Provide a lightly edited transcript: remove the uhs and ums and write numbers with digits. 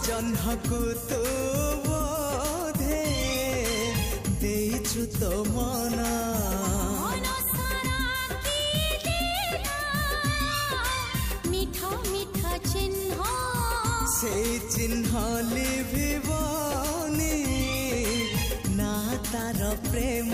जह्नकु तू बोधे देइछु तो मना से चिन्ह लिभिबनी ना तार प्रेम।